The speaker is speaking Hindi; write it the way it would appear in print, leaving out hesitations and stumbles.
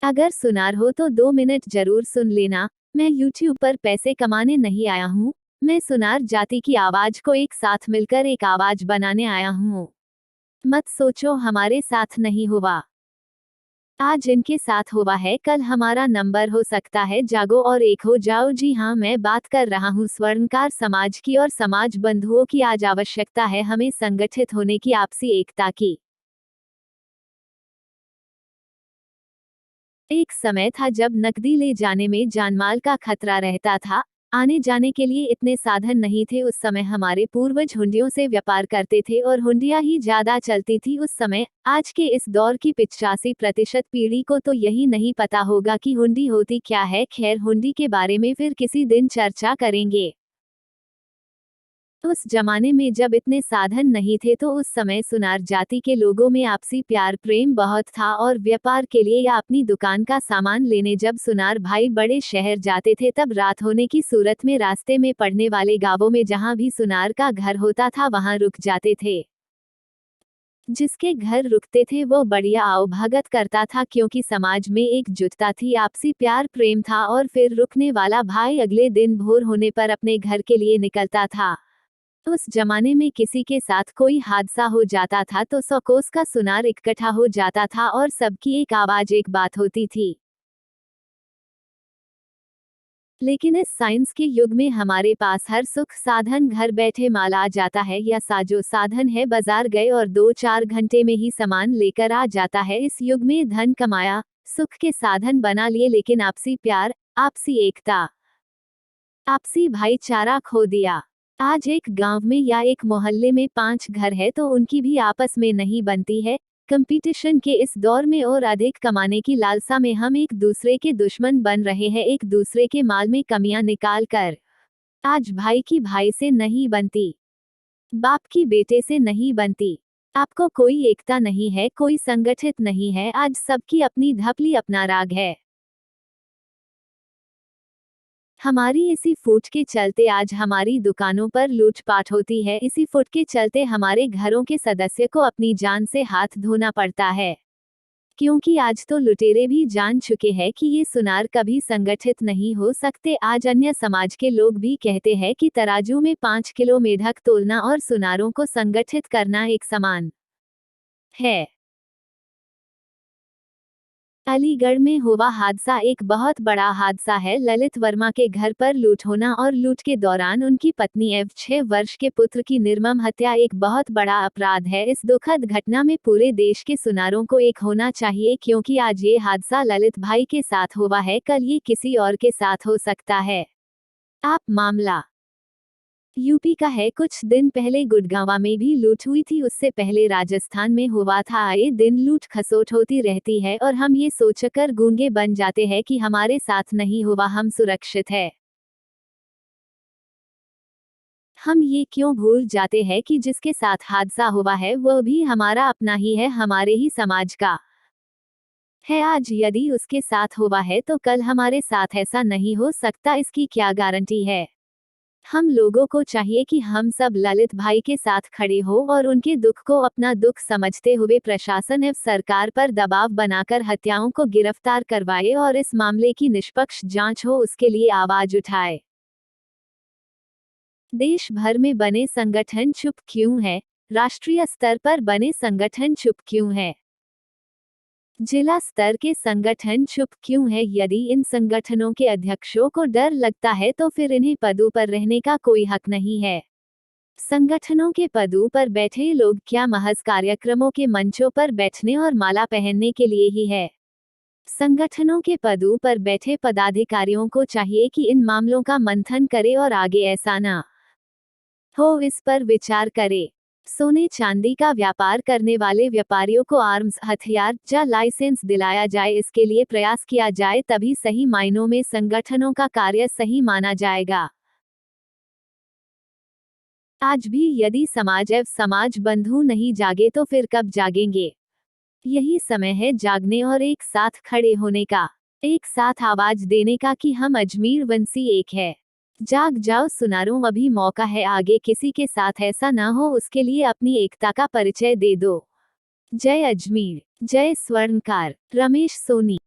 अगर सुनार हो तो 2 मिनट जरूर सुन लेना। मैं यूट्यूब पर पैसे कमाने नहीं आया हूँ। मैं सुनार जाति की आवाज को एक साथ मिलकर एक आवाज बनाने आया हूँ। मत सोचो हमारे साथ नहीं हुआ। आज इनके साथ हुआ है, कल हमारा नंबर हो सकता है। जागो और एक हो जाओ। जी हाँ, मैं बात कर रहा हूँ स्वर्णकार समाज की और समाज बंधुओं की। आज आवश्यकता है हमें संगठित होने की, आपसी एकता की। एक समय था जब नकदी ले जाने में जानमाल का खतरा रहता था। आने जाने के लिए इतने साधन नहीं थे। उस समय हमारे पूर्वज हुंडियों से व्यापार करते थे और हुंडियां ही ज्यादा चलती थी उस समय। आज के इस दौर की 85% पीढ़ी को तो यही नहीं पता होगा कि हुंडी होती क्या है। खैर, हुंडी के बारे में फिर किसी दिन चर्चा करेंगे। उस जमाने में जब इतने साधन नहीं थे तो उस समय सुनार जाति के लोगों में आपसी प्यार प्रेम बहुत था और व्यापार के लिए या अपनी दुकान का सामान लेने जब सुनार भाई बड़े शहर जाते थे तब रात होने की सूरत में रास्ते में पड़ने वाले गांवों में जहां भी सुनार का घर होता था वहां रुक जाते थे। जिसके घर रुकते थे वो बढ़िया आवभगत करता था, क्योंकि समाज में एकजुटता थी, आपसी प्यार प्रेम था। और फिर रुकने वाला भाई अगले दिन भोर होने पर अपने घर के लिए निकलता था। उस जमाने में किसी के साथ कोई हादसा हो जाता था तो 100 कोस का सुनार इकट्ठा हो जाता था और सबकी एक आवाज एक बात होती थी। लेकिन इस साइंस के युग में हमारे पास हर सुख साधन घर बैठे माल आ जाता है, या साजो साधन है बाजार गए और 2-4 घंटे में ही सामान लेकर आ जाता है। इस युग में धन कमाया, सुख के साधन बना लिए, लेकिन आपसी प्यार, आपसी एकता, आपसी भाईचारा खो दिया। आज एक गांव में या एक मोहल्ले में 5 घर है तो उनकी भी आपस में नहीं बनती है। कंपटीशन के इस दौर में और अधिक कमाने की लालसा में हम एक दूसरे के दुश्मन बन रहे हैं, एक दूसरे के माल में कमियां निकाल कर। आज भाई की भाई से नहीं बनती, बाप की बेटे से नहीं बनती। आपको कोई एकता नहीं है, कोई संगठित नहीं है। आज सबकी अपनी धपली, अपना राग है। हमारी इसी फूट के चलते आज हमारी दुकानों पर लूटपाट होती है। इसी फुट के चलते हमारे घरों के सदस्य को अपनी जान से हाथ धोना पड़ता है, क्योंकि आज तो लुटेरे भी जान चुके हैं कि ये सुनार कभी संगठित नहीं हो सकते। आज अन्य समाज के लोग भी कहते हैं कि तराजू में 5 किलो मेढक तोलना और सुनारों को संगठित करना एक समान है। अलीगढ़ में हुआ हादसा एक बहुत बड़ा हादसा है। ललित वर्मा के घर पर लूट होना और लूट के दौरान उनकी पत्नी एवं 6 वर्ष के पुत्र की निर्मम हत्या एक बहुत बड़ा अपराध है। इस दुखद घटना में पूरे देश के सुनारों को एक होना चाहिए, क्योंकि आज ये हादसा ललित भाई के साथ हुआ है, कल ये किसी और के साथ हो सकता है। आप मामला यूपी का है। कुछ दिन पहले गुड़गांवा में भी लूट हुई थी, उससे पहले राजस्थान में हुआ था। आए दिन लूट खसोट होती रहती है और हम ये सोचकर गूंगे बन जाते हैं कि हमारे साथ नहीं हुआ, हम सुरक्षित है। हम ये क्यों भूल जाते हैं कि जिसके साथ हादसा हुआ है वह भी हमारा अपना ही है, हमारे ही समाज का है। आज यदि उसके साथ हुआ है तो कल हमारे साथ ऐसा नहीं हो सकता, इसकी क्या गारंटी है। हम लोगों को चाहिए कि हम सब ललित भाई के साथ खड़े हो और उनके दुख को अपना दुख समझते हुए प्रशासन एवं सरकार पर दबाव बनाकर हत्याओं को गिरफ्तार करवाए और इस मामले की निष्पक्ष जांच हो, उसके लिए आवाज उठाए। देश भर में बने संगठन चुप क्यों है? राष्ट्रीय स्तर पर बने संगठन चुप क्यों है? जिला स्तर के संगठन चुप क्यों है? यदि इन संगठनों के अध्यक्षों को डर लगता है तो फिर इन्हें पदों पर रहने का कोई हक नहीं है। संगठनों के पदों पर बैठे लोग क्या महज कार्यक्रमों के मंचों पर बैठने और माला पहनने के लिए ही है? संगठनों के पदों पर बैठे पदाधिकारियों को चाहिए कि इन मामलों का मंथन करे और आगे ऐसा ना हो, इस पर विचार करे। सोने चांदी का व्यापार करने वाले व्यापारियों को आर्म्स, हथियार या लाइसेंस दिलाया जाए, इसके लिए प्रयास किया जाए, तभी सही मायनों में संगठनों का कार्य सही माना जाएगा। आज भी यदि समाज एवं समाज बंधु नहीं जागे तो फिर कब जागेंगे? यही समय है जागने और एक साथ खड़े होने का, एक साथ आवाज देने का कि हम अजमेर वंशी एक है। जाग जाओ सुनारों, अभी मौका है, आगे किसी के साथ ऐसा ना हो, उसके लिए अपनी एकता का परिचय दे दो। जय अजमेर, जय स्वर्णकार। रमेश सोनी।